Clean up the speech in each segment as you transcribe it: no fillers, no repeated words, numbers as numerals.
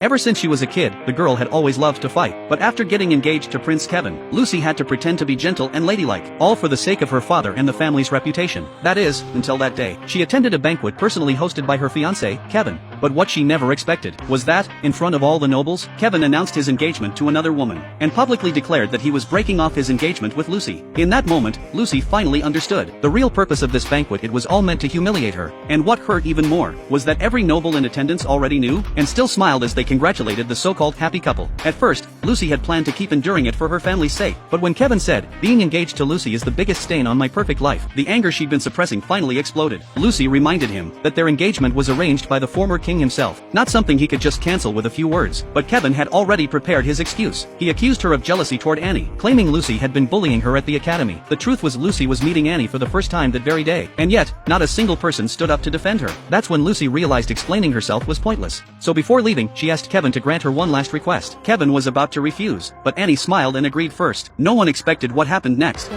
Ever since she was a kid, the girl had always loved to fight. But after getting engaged to Prince Kevin, Lucy had to pretend to be gentle and ladylike, all for the sake of her father and the family's reputation. That is, until that day. She attended a banquet personally hosted by her fiancé, Kevin. But what she never expected was that, in front of all the nobles, Kevin announced his engagement to another woman, and publicly declared that he was breaking off his engagement with Lucy. In that moment, Lucy finally understood the real purpose of this banquet. It was all meant to humiliate her. And what hurt even more was that every noble in attendance already knew, and still smiled as they congratulated the so-called happy couple. At first, Lucy had planned to keep enduring it for her family's sake, but when Kevin said, "Being engaged to Lucy is the biggest stain on my perfect life," the anger she'd been suppressing finally exploded. Lucy reminded him that their engagement was arranged by the former king himself, not something he could just cancel with a few words. But Kevin had already prepared his excuse. He accused her of jealousy toward Annie, claiming Lucy had been bullying her at the academy. The truth was Lucy was meeting Annie for the first time that very day, and yet, not a single person stood up to defend her. That's when Lucy realized explaining herself was pointless. So before leaving, she asked Kevin to grant her one last request. Kevin was about to refuse, but Annie smiled and agreed first. No one expected what happened next.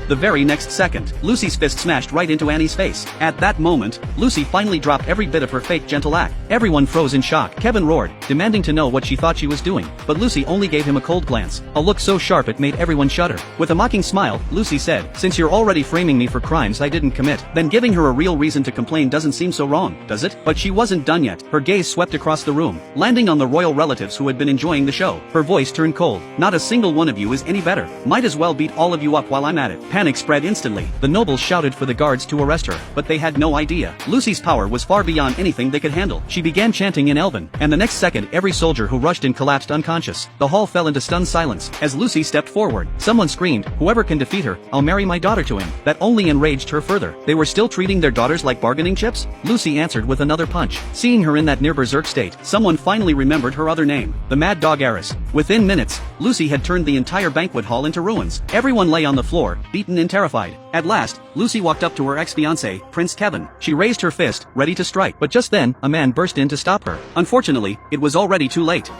The very next second, Lucy's fist smashed right into Annie's face. At that moment, Lucy finally dropped every bit of her fake gentle act. Everyone froze in shock. Kevin roared, demanding to know what she thought she was doing. But Lucy only gave him a cold glance, a look so sharp it made everyone shudder. With a mocking smile, Lucy said, "Since you're already framing me for crimes I didn't commit, then giving her a real reason to complain doesn't seem so wrong, does it?" But she wasn't done yet. Her gaze swept across the room, landing on the royal relatives who had been enjoying the show. Her voice turned cold. "Not a single one of you is any better. Might as well beat all of you up while I'm at it." Panic spread instantly. The nobles shouted for the guards to arrest her, but they had no idea. Lucy's power was far beyond anything they could handle. She began chanting in Elven, and the next second every soldier who rushed in collapsed unconscious. The hall fell into stunned silence. As Lucy stepped forward, someone screamed, "Whoever can defeat her, I'll marry my daughter to him." That only enraged her further. They were still treating their daughters like bargaining chips? Lucy answered with another punch. Seeing her in that near berserk state, someone finally remembered her other name, the Mad Dog Heiress. Within minutes, Lucy had turned the entire banquet hall into ruins. Everyone lay on the floor, beaten and terrified. At last, Lucy walked up to her ex-fiancé, Prince Kevin. She raised her fist, ready to strike, but just then, a man burst in to stop her. Unfortunately, it was already too late.